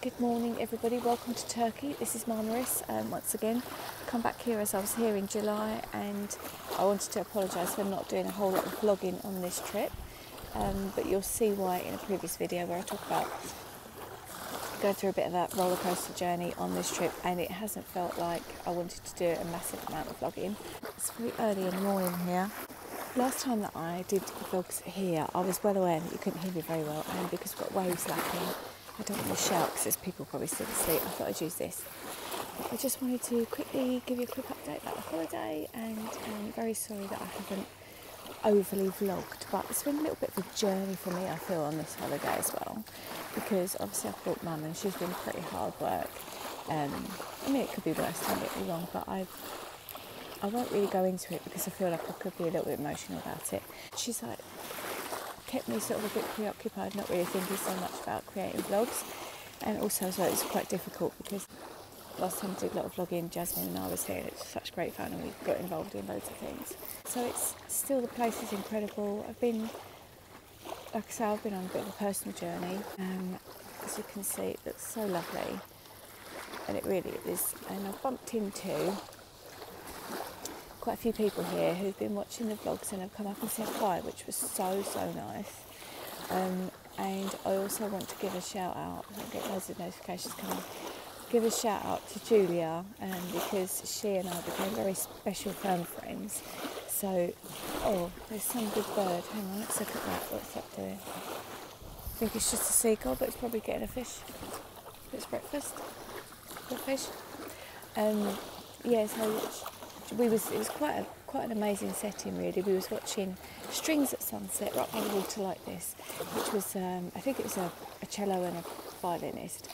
Good morning everybody, welcome to Turkey. This is Marmaris once again. Come back here as I was here in July, and I wanted to apologise for not doing a whole lot of vlogging on this trip, but you'll see why in a previous video where I talk about going through a bit of a roller coaster journey on this trip, and it hasn't felt like I wanted to do a massive amount of vlogging. It's very early in the morning here. Last time that I did vlogs here, I was well aware that you couldn't hear me very well, and because we've got waves lapping, I don't want to shout because there's people probably still asleep. I thought I'd use this. I just wanted to quickly give you a quick update about the holiday, and I'm very sorry that I haven't overly vlogged, but it's been a little bit of a journey for me, I feel, on this holiday as well, because obviously I've brought Mum and she's been pretty hard work. I mean, it could be worse, don't get me wrong, but I won't really go into it because I feel like I could be a little bit emotional about it. She's like kept me sort of a bit preoccupied, not really thinking so much about creating vlogs, and also as well it's quite difficult because last time I did a lot of vlogging, Jasmine and I was here, and it was such great fun, and we got involved in loads of things. So it's still, the place is incredible. I've been, like I say, I've been on a bit of a personal journey. As you can see, it looks so lovely, and it really is. And I've bumped into quite a few people here who've been watching the vlogs and have come up and said hi, which was so nice. And I also want to give a shout out, I get loads of notifications coming, give a shout out to Julia, because she and I became very special firm friends. So, oh, there's some big bird. Hang on, let's look at that. What's that doing? I think it's just a seagull, but it's probably getting a fish. It's breakfast. Got fish. Yeah, so it was quite an amazing setting, really. We was watching strings at sunset right by the water like this, which was I think it was a cello and a violinist.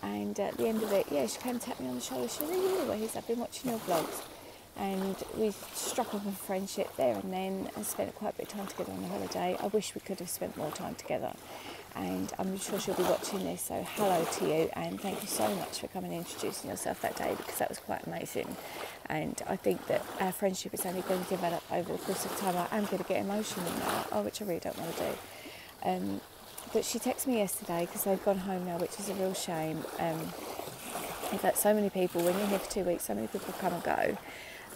And at the end of it, yeah, she came and tapped me on the shoulder. She said, "Oh, you know, I've been watching your vlogs." And we struck up a friendship there and then, and spent quite a bit of time together on the holiday. I wish we could have spent more time together, and I'm sure she'll be watching this, so hello to you, and thank you so much for coming and introducing yourself that day, because that was quite amazing. And I think that our friendship is only going to develop over the course of time. I am going to get emotional now, which I really don't want to do. But she texted me yesterday because they've gone home now, which is a real shame. In fact, so many people, when you're here for 2 weeks, so many people come and go.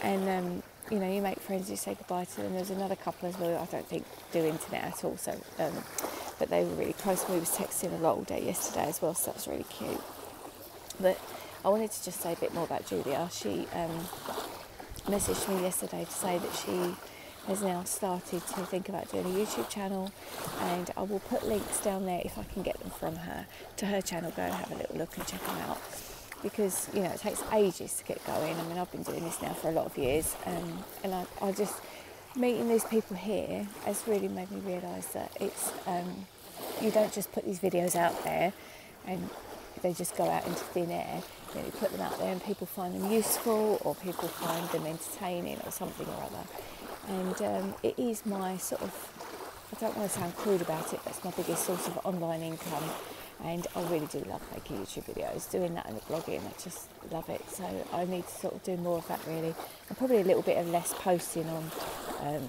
And, you know, you make friends, you say goodbye to them. There's another couple as well, I don't think do internet at all, so, but they were really close. We was texting a lot all day yesterday as well, so that was really cute. But I wanted to just say a bit more about Julia. She messaged me yesterday to say that she has now started to think about doing a YouTube channel, and I will put links down there if I can get them from her to her channel. Go and have a little look and check them out, because, you know, it takes ages to get going. I mean, I've been doing this now for a lot of years, and I just, meeting these people here has really made me realise that it's, you don't just put these videos out there and they just go out into thin air. You know, you put them out there and people find them useful, or people find them entertaining, or something or other. And it is my sort of, I don't want to sound crude about it, but it's my biggest source of online income. And I really do love making YouTube videos, doing that and the blogging, I just love it. So I need to sort of do more of that, really. And probably a little bit of less posting on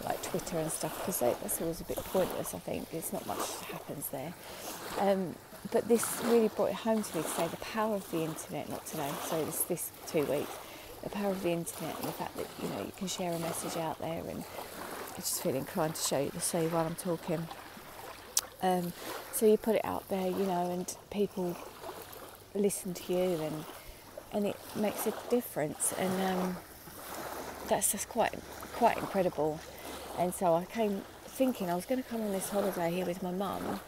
like Twitter and stuff, because that's always a bit pointless, I think. There's not much happens there. But this really brought it home to me to say the power of the internet, not today, so this 2 weeks, the power of the internet, and the fact that, you know, you can share a message out there. And I just feel inclined to show you the sea while I'm talking. So you put it out there, you know, and people listen to you, and it makes a difference, and that's just quite incredible. And so I came thinking I was going to come on this holiday here with my mum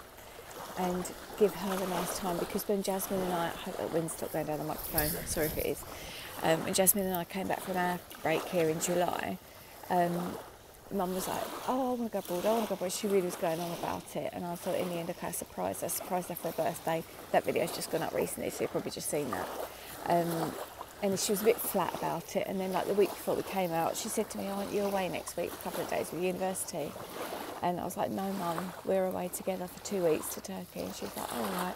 and give her a nice time, because when Jasmine and I hope that wind's not going down the microphone, sorry if it is, when Jasmine and I came back from our break here in July, Mum was like, "Oh, I want to go abroad, She really was going on about it, and I thought in the end, okay, I surprised her for her birthday. That video's just gone up recently, so you've probably just seen that. And she was a bit flat about it, and then like the week before we came out, she said to me, "Aren't you away next week, a couple of days with university?" And I was like, "No, Mum, we're away together for 2 weeks to Turkey." And she was like, "All right."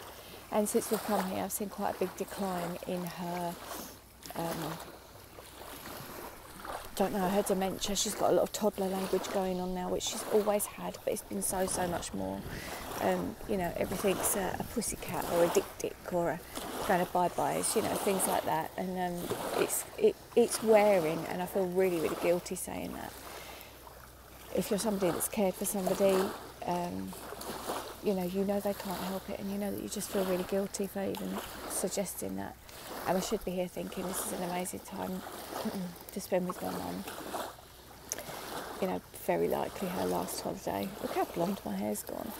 And since we've come here, I've seen quite a big decline in her her dementia. She's got a lot of toddler language going on now, which she's always had, but it's been so much more. You know, everything's a pussycat or a dick-dick or going to bye-byes, you know, things like that. And it's wearing, and I feel really, really guilty saying that. If you're somebody that's cared for somebody, you know they can't help it, and you know that you just feel really guilty for even suggesting that. And I should be here thinking this is an amazing time to spend with my mum. You know, very likely her last holiday. Look how blonde my hair's gone.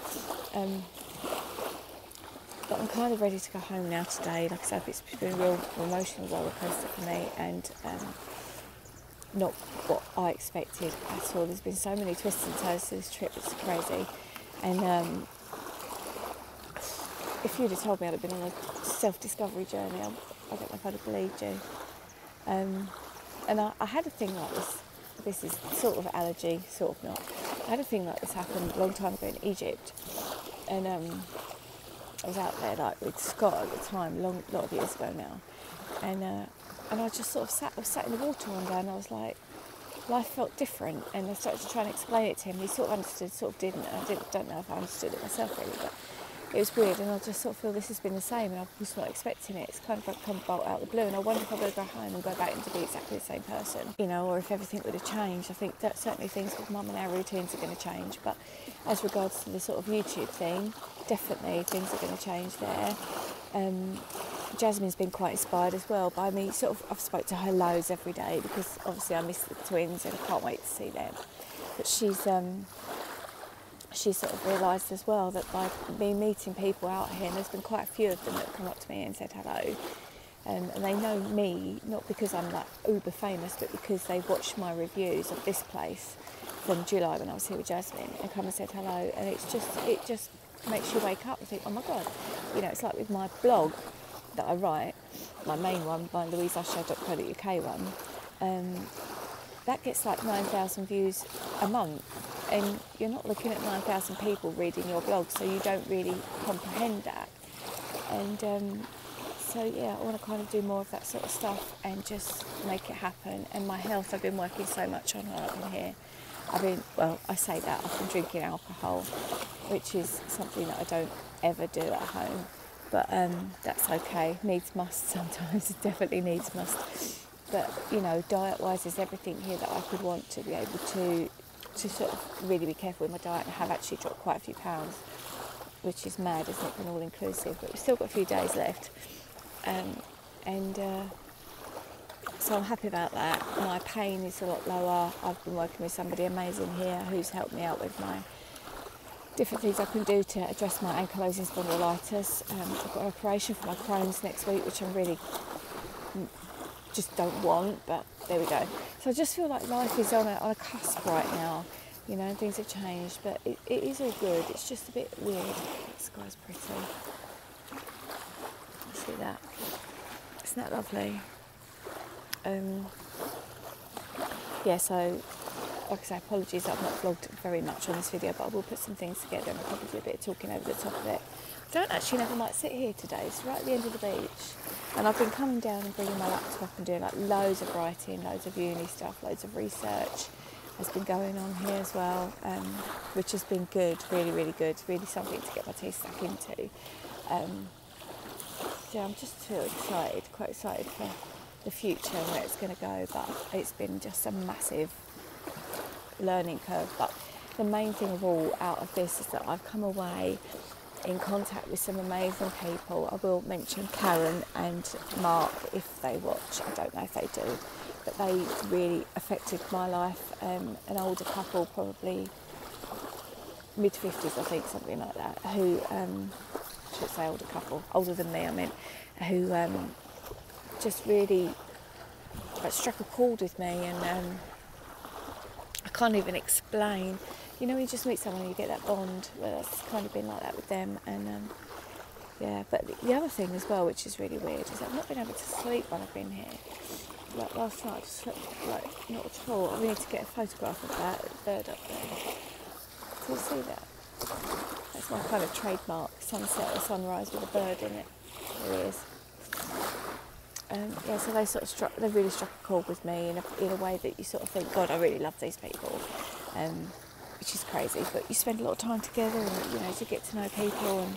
But I'm kind of ready to go home now today. Like I said, it's been a real emotional roller coaster for me, and not what I expected at all. There's been so many twists and turns to this trip, it's crazy. And if you'd have told me I'd have been on a self-discovery journey, I don't know if I'd have believed you. And I had a thing like this. This is sort of allergy, sort of not. I had a thing like this happen a long time ago in Egypt. And I was out there like with Scott at the time, a lot of years ago now. And I just sort of sat in the water one day, and I was like, life felt different. And I started to try and explain it to him. He sort of understood, sort of didn't. And I don't know if I understood it myself really, but it was weird. And I just sort of feel this has been the same, and I was not expecting it. It's kind of like come bolt out of the blue, and I wonder if I'm going to go home and go back into be exactly the same person, you know, or if everything would have changed. I think that certainly things with Mum and our routines are going to change, but as regards to the sort of YouTube thing, definitely things are going to change there. Jasmine's been quite inspired as well by me. I've spoke to her loads every day because obviously I miss the twins and I can't wait to see them. But she's sort of realised as well that by me meeting people out here, and there's been quite a few of them that have come up to me and said hello, and they know me not because I'm like uber famous, but because they watched my reviews of this place from July when I was here with Jasmine, and come and said hello. And it just makes you wake up and think, oh my god, you know, it's like with my blog that I write, my main one, my louiseusher.co.uk one, that gets like 9,000 views a month, and you're not looking at 9,000 people reading your blog, so you don't really comprehend that. And so yeah, I want to kind of do more of that sort of stuff and just make it happen. And my health, I've been working so much on while I've been here. I say that, I've been drinking alcohol, which is something that I don't ever do at home. But that's okay, needs must sometimes, it definitely needs must. But, you know, diet-wise is everything here that I could want to be able to sort of really be careful with my diet. And I have actually dropped quite a few pounds, which is mad, isn't it, for an all-inclusive, but we've still got a few days left. So I'm happy about that. My pain is a lot lower. I've been working with somebody amazing here who's helped me out with my different things I can do to address my ankylosing spondylitis. I've got an operation for my Crohn's next week, which I really just don't want, but there we go. So I just feel like life is on a cusp right now, you know, and things have changed, but it is all good. It's just a bit weird. This guy's pretty. See that? Isn't that lovely? Yeah, so like I say, apologies that I've not vlogged very much on this video, but I will put some things together and I'll probably do a bit of talking over the top of it. I don't actually know if I might sit here today. It's right at the end of the beach, and I've been coming down and bringing my laptop and doing like loads of writing, loads of uni stuff, loads of research has been going on here as well, which has been good, really, really good, really something to get my teeth stuck into. So I'm just too excited, quite excited for the future and where it's going to go, but it's been just a massive learning curve. But the main thing of all out of this is that I've come away in contact with some amazing people. I will mention Karen and Mark if they watch. I don't know if they do, but they really affected my life. An older couple, probably mid-50s I think, something like that, who I should say older couple, older than me I meant, who just really struck a chord with me, and I can't even explain. You know, when you just meet someone and you get that bond. Well, that's kind of been like that with them. And yeah, but the other thing as well, which is really weird, is I've not been able to sleep when I've been here. Like last night I just slept like not at all. I really need to get a photograph of that bird up there. Do you see that? That's my kind of trademark sunset or sunrise with a bird in it. There he is. Yeah, so they really struck a chord with me in a way that you sort of think, God, I really love these people, which is crazy. But you spend a lot of time together, and you know, to get to know people, and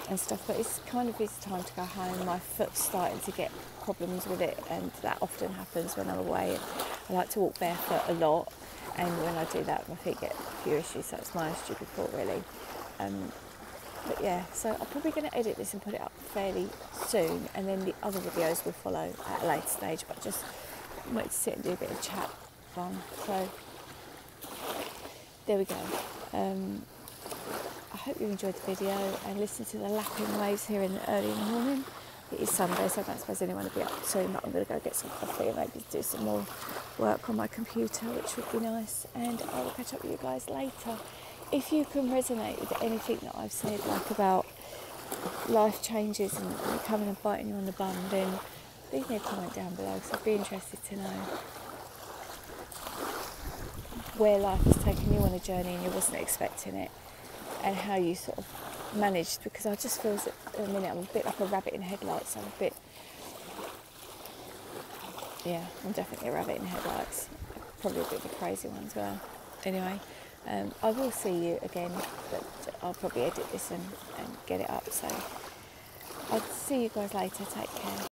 and stuff, but it's kind of is time to go home. My foot's starting to get problems with it, and that often happens when I'm away. I like to walk barefoot a lot, and when I do that my feet get a few issues, so it's my stupid fault really. But yeah, so I'm probably going to edit this and put it up fairly soon, and then the other videos will follow at a later stage, but just wanted to sit and do a bit of chat fun. So there we go. I hope you enjoyed the video and listened to the lapping waves here early in the morning. It is Sunday, so I don't suppose anyone will be up soon, but I'm going to go get some coffee and maybe do some more work on my computer, which would be nice, and I will catch up with you guys later. If you can resonate with anything that I've said, like about life changes and coming and biting you on the bum, then leave me a comment down below, because I'd be interested to know where life has taken you on a journey and you wasn't expecting it, and how you sort of managed, because I just feel that at the minute I'm a bit like a rabbit in headlights. I'm definitely a rabbit in headlights, probably a bit of a crazy one as well. Anyway, I will see you again, but I'll probably edit this and get it up, so I'll see you guys later. Take care.